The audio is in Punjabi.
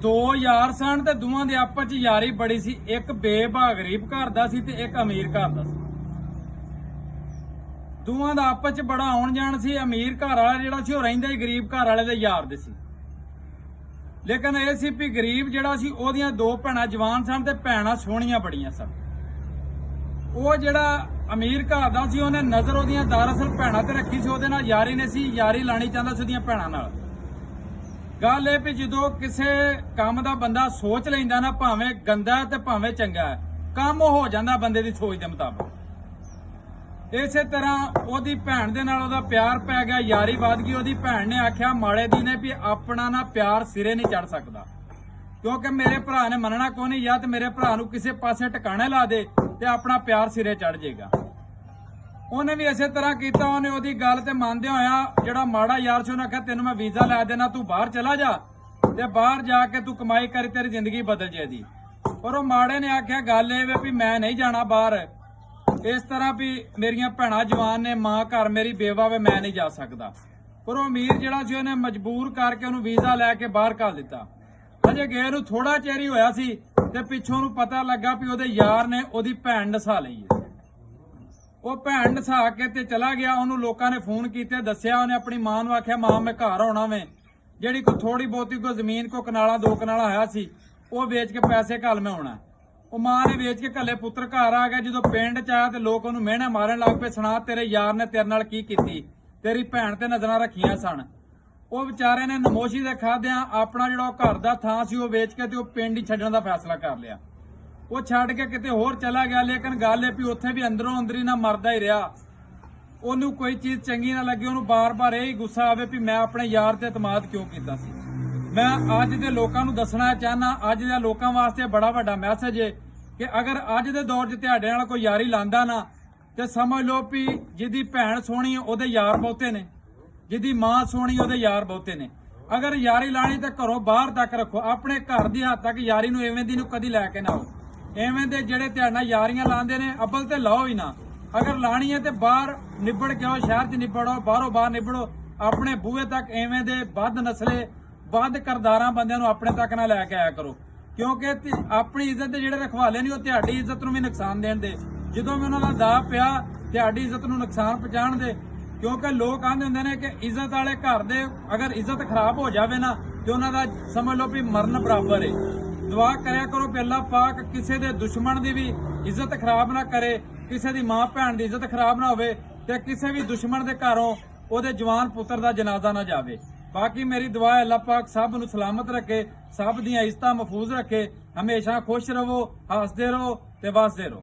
दो यार सन ते दोवां दे आपस च यारी बड़ी सी। एक बेबा गरीब घर दा सी ते एक अमीर घर दा सी। दोवां दा आपस च बड़ा आउण जाण सी। अमीर घर वाला जिहड़ा सी ओह रहिंदा ही गरीब घर वाले दे यार दे सी। लेकिन ਇਹ ਸੀ ਵੀ गरीब ਜਿਹੜਾ ਸੀ ਉਹਦੀਆਂ ਦੋ ਭੈਣਾਂ ਜਵਾਨ ਸਨ ਤੇ ਭੈਣਾਂ ਸੋਹਣੀਆਂ ਬੜੀਆਂ ਸਨ। ਉਹ ਜਿਹੜਾ ਅਮੀਰ ਘਰ ਦਾ ਸੀ ਉਹਨੇ ਨਜ਼ਰ ਉਹਦੀਆਂ ਦਰਅਸਲ ਭੈਣਾਂ ਤੇ ਰੱਖੀ ਸੀ। ਉਹਦੇ ਨਾਲ ਯਾਰੀ ਨੇ ਸੀ, ਯਾਰੀ ਲਾਣੀ ਚਾਹੁੰਦਾ ਸੀ ਉਹਦੀਆਂ ਭੈਣਾਂ ਨਾਲ। ਗੱਲ ਇਹ ਵੀ ਜਦੋਂ ਕਿਸੇ ਕੰਮ ਦਾ ਬੰਦਾ ਸੋਚ ਲੈਂਦਾ ਨਾ, ਭਾਵੇਂ ਗੰਦਾ ਤੇ ਭਾਵੇਂ ਚੰਗਾ, ਕੰਮ ਹੋ ਜਾਂਦਾ ਬੰਦੇ ਦੀ ਸੋਚ ਦੇ ਮੁਤਾਬਕ। ਇਸੇ ਤਰ੍ਹਾਂ ਉਹਦੀ ਭੈਣ ਦੇ ਨਾਲ ਉਹਦਾ ਪਿਆਰ ਪੈ ਗਿਆ, ਯਾਰੀ ਵੱਧ ਗਈ। ਉਹਦੀ ਭੈਣ ਨੇ ਆਖਿਆ ਮਾੜੇ ਦੀ ਨੇ ਵੀ ਆਪਣਾ ਨਾ ਪਿਆਰ ਸਿਰੇ ਨਹੀਂ ਚੜ ਸਕਦਾ, ਕਿਉਂਕਿ ਮੇਰੇ ਭਰਾ ਨੇ ਮੰਨਣਾ ਕੋਈ ਨਹੀਂ, ਜਾਂ ਤੇ ਮੇਰੇ ਭਰਾ ਨੂੰ ਕਿਸੇ ਪਾਸੇ ਟਿਕਾਣੇ ਲਾ ਦੇ ਤੇ ਆਪਣਾ ਪਿਆਰ ਸਿਰੇ ਚੜ ਜਾਏਗਾ। ਉਹਨੇ ਵੀ ਇਸੇ ਤਰ੍ਹਾਂ ਕੀਤਾ। ਉਹਨੇ ਉਹਦੀ ਗੱਲ ਤੇ ਮੰਨਦੇ ਹੋਇਆ ਜਿਹੜਾ ਮਾੜਾ ਯਾਰ ਸੀ ਉਹਨੇ ਆਖਿਆ ਤੈਨੂੰ ਮੈਂ ਵੀਜ਼ਾ ਲੈ ਦੇਣਾ, ਤੂੰ ਬਾਹਰ ਚਲਾ ਜਾ ਤੇ ਬਾਹਰ ਜਾ ਕੇ ਤੂੰ ਕਮਾਈ ਕਰੀ, ਤੇਰੀ ਜ਼ਿੰਦਗੀ ਬਦਲ ਜਾਏਗੀ। ਪਰ ਉਹ ਮਾੜੇ ਨੇ ਆਖਿਆ ਗੱਲ ਇਹ ਵੀ ਮੈਂ ਨਹੀਂ ਜਾਣਾ ਬਾਹਰ, ਇਸ ਤਰ੍ਹਾਂ ਵੀ ਮੇਰੀਆਂ ਭੈਣਾਂ ਜਵਾਨ ਨੇ, ਮਾਂ ਘਰ ਮੇਰੀ ਬੇਵਾ ਵੇ, ਮੈਂ ਨਹੀਂ ਜਾ ਸਕਦਾ। ਪਰ ਉਹ ਅਮੀਰ ਜਿਹੜਾ ਸੀ ਉਹਨੇ ਮਜਬੂਰ ਕਰਕੇ ਉਹਨੂੰ ਵੀਜ਼ਾ ਲੈ ਕੇ ਬਾਹਰ ਘੱਲ ਦਿੱਤਾ। ਅਜੇ ਗਏ ਨੂੰ ਥੋੜਾ ਚਿਰ ਹੀ ਹੋਇਆ ਸੀ ਤੇ ਪਿੱਛੋਂ ਨੂੰ ਪਤਾ ਲੱਗਾ ਵੀ ਉਹਦੇ ਯਾਰ ਨੇ ਉਹਦੀ ਭੈਣ ਨਸਾ ਲਈ ਹੈ। ਉਹ ਭੈਣ ਨਸਾ ਕੇ ਤੇ ਚਲਾ ਗਿਆ। ਉਹਨੂੰ ਲੋਕਾਂ ਨੇ ਫੋਨ ਕੀਤੇ, ਦੱਸਿਆ। ਉਹਨੇ ਆਪਣੀ ਮਾਂ ਨੂੰ ਆਖਿਆ ਮਾਂ ਮੈਂ ਘਰ ਆਉਣਾ ਵੇ, ਜਿਹੜੀ ਕੋਈ ਥੋੜੀ ਬਹੁਤੀ ਕੋਈ ਜ਼ਮੀਨ ਕੋ ਕਨਾਲਾ ਦੋ ਕਨਾਲਾ ਆਇਆ ਸੀ ਉਹ ਵੇਚ ਕੇ ਪੈਸੇ ਘੱਲ ਮੈਂ ਆਉਣਾ। ਉਹ ਮਾਂ ਨੇ ਵੇਚ ਕੇ ਘੱਲੇ, ਪੁੱਤਰ ਘਰ ਆ ਗਿਆ। ਜਦੋਂ ਪਿੰਡ ਚ ਆਇਆ ਤੇ ਲੋਕ ਉਹਨੂੰ ਮਿਹਣੇ ਮਾਰਨ ਲੱਗ ਪਏ, ਸੁਣਾ ਤੇਰੇ ਯਾਰ ਨੇ ਤੇਰੇ ਨਾਲ ਕੀ ਕੀਤੀ, ਤੇਰੀ ਭੈਣ ਤੇ ਨਜ਼ਰਾਂ ਰੱਖੀਆਂ ਸਨ। ਉਹ ਵਿਚਾਰੇ ਨੇ ਨਮੋਸ਼ੀ ਦੇ ਖਾਦਿਆਂ ਆਪਣਾ ਜਿਹੜਾ ਘਰ ਦਾ ਥਾਂ ਸੀ ਉਹ ਵੇਚ ਕੇ ਤੇ ਉਹ ਪਿੰਡ ਹੀ ਛੱਡਣ ਦਾ ਫੈਸਲਾ ਕਰ ਲਿਆ। ਉਹ ਛੱਡ ਕੇ ਕਿਤੇ ਹੋਰ ਚਲਾ ਗਿਆ। ਲੇਕਿਨ ਗੱਲ ਇਹ ਵੀ ਉੱਥੇ ਵੀ ਅੰਦਰੋਂ ਅੰਦਰੀ ਨਾ ਮਰਦਾ ਹੀ ਰਿਹਾ। ਉਹਨੂੰ ਕੋਈ ਚੀਜ਼ ਚੰਗੀ ਨਾ ਲੱਗੀ। ਉਹਨੂੰ ਬਾਰ-ਬਾਰ ਇਹ ਹੀ ਗੁੱਸਾ ਆਵੇ ਵੀ ਮੈਂ ਆਪਣੇ ਯਾਰ ਤੇ ਇਤਮਾਦ ਕਿਉਂ ਕੀਤਾ ਸੀ। ਮੈਂ ਅੱਜ ਦੇ ਲੋਕਾਂ ਨੂੰ ਦੱਸਣਾ ਚਾਹਨਾ, ਅੱਜ ਦੇ ਲੋਕਾਂ ਵਾਸਤੇ ਬੜਾ ਵੱਡਾ ਮੈਸੇਜ ਹੈ ਕਿ ਅਗਰ ਅੱਜ ਦੇ ਦੌਰ 'ਚ ਤੁਹਾਡੇ ਨਾਲ ਕੋਈ ਯਾਰੀ ਲਾਂਦਾ ਨਾ ਤੇ ਸਮਝ ਲਓ ਵੀ ਜਿਹਦੀ ਭੈਣ ਸੋਹਣੀ ਉਹਦੇ ਯਾਰ ਬਹੁਤੇ ਨੇ, ਜਿਹਦੀ ਮਾਂ ਸੋਹਣੀ ਉਹਦੇ ਯਾਰ ਬਹੁਤੇ ਨੇ। ਅਗਰ ਯਾਰੀ ਲਾਣੀ ਤਾਂ ਘਰੋਂ ਬਾਹਰ ਤੱਕ ਰੱਖੋ, ਆਪਣੇ ਘਰ ਦੀ ਹੱਦ ਤੱਕ ਯਾਰੀ ਨੂੰ ਐਵੇਂ ਦੀ ਨੂੰ ਕਦੀ ਲੈ ਕੇ ਨਾ ਆਓ। ਐਵੇਂ ਦੇ ਜਿਹੜੇ ਤੁਹਾਡੇ ਨਾਲ ਯਾਰੀਆਂ ਲਾਉਂਦੇ ਨੇ ਅੱਬਲ ਤੇ ਲਾਓ ਹੀ ਨਾ। ਅਗਰ ਲਾਣੀ ਹੈ ਤੇ ਬਾਹਰ ਨਿਬੜ ਕੇ ਆਓ, ਸ਼ਹਿਰ 'ਚ ਨਿਬੜੋ, ਬਾਹਰੋਂ ਬਾਹਰ ਨਿਬੜੋ। ਆਪਣੇ ਬੂਹੇ ਤੱਕ ਐਵੇਂ ਦੇ ਵੱਧ ਨਸਲੇ ਵੱਧ ਕਰਦਾਰਾਂ ਬੰਦਿਆਂ ਨੂੰ ਆਪਣੇ ਤੱਕ ਨਾ ਲੈ ਕੇ ਆਇਆ ਕਰੋ, ਕਿਉਂਕਿ ਆਪਣੀ ਇੱਜ਼ਤ ਦੇ ਜਿਹੜੇ ਰਖਵਾਲੇ ਨਹੀਂ ਉਹ ਤੁਹਾਡੀ ਇੱਜ਼ਤ ਨੂੰ ਵੀ ਨੁਕਸਾਨ ਦੇਣ ਦੇ। ਜਦੋਂ ਵੀ ਉਹਨਾਂ ਦਾ ਦਾਅ ਪਿਆ ਤੁਹਾਡੀ ਇੱਜ਼ਤ ਨੂੰ ਨੁਕਸਾਨ ਪਹੁੰਚਾਉਣ ਦੇ, ਕਿਉਂਕਿ ਲੋਕ ਆਂਦੇ ਹੁੰਦੇ ਨੇ ਕਿ ਇੱਜ਼ਤ ਵਾਲੇ ਘਰ ਦੇ ਅਗਰ ਇੱਜ਼ਤ ਖਰਾਬ ਹੋ ਜਾਵੇ ਨਾ ਤੇ ਉਹਨਾਂ ਦਾ ਸਮਝ ਲਓ ਵੀ ਮਰਨ ਬਰਾਬਰ ਹੈ। ਦੁਆ ਕਰਿਆ ਕਰੋ ਕਿ ਅੱਲਾਹ ਪਾਕ ਕਿਸੇ ਦੇ ਦੁਸ਼ਮਣ ਦੀ ਵੀ ਇੱਜ਼ਤ ਖਰਾਬ ਨਾ ਕਰੇ, ਕਿਸੇ ਦੀ ਮਾਂ ਭੈਣ ਦੀ ਇੱਜ਼ਤ ਖਰਾਬ ਨਾ ਹੋਵੇ ਤੇ ਕਿਸੇ ਵੀ ਦੁਸ਼ਮਣ ਦੇ ਘਰੋਂ ਉਹਦੇ ਜਵਾਨ ਪੁੱਤਰ ਦਾ ਜਨਾਜ਼ਾ ਨਾ ਜਾਵੇ। ਬਾਕੀ ਮੇਰੀ ਦੁਆ ਹੈ ਅੱਲਾਹ ਪਾਕ ਸਭ ਨੂੰ ਸਲਾਮਤ ਰੱਖੇ, ਸਭ ਦੀਆਂ ਇੱਜ਼ਤਾਂ ਮਹਿਫੂਜ਼ ਰੱਖੇ। ਹਮੇਸ਼ਾ ਖੁਸ਼ ਰਹੋ, ਹੱਸਦੇ ਰਹੋ ਤੇ ਵਸਦੇ ਰਹੋ।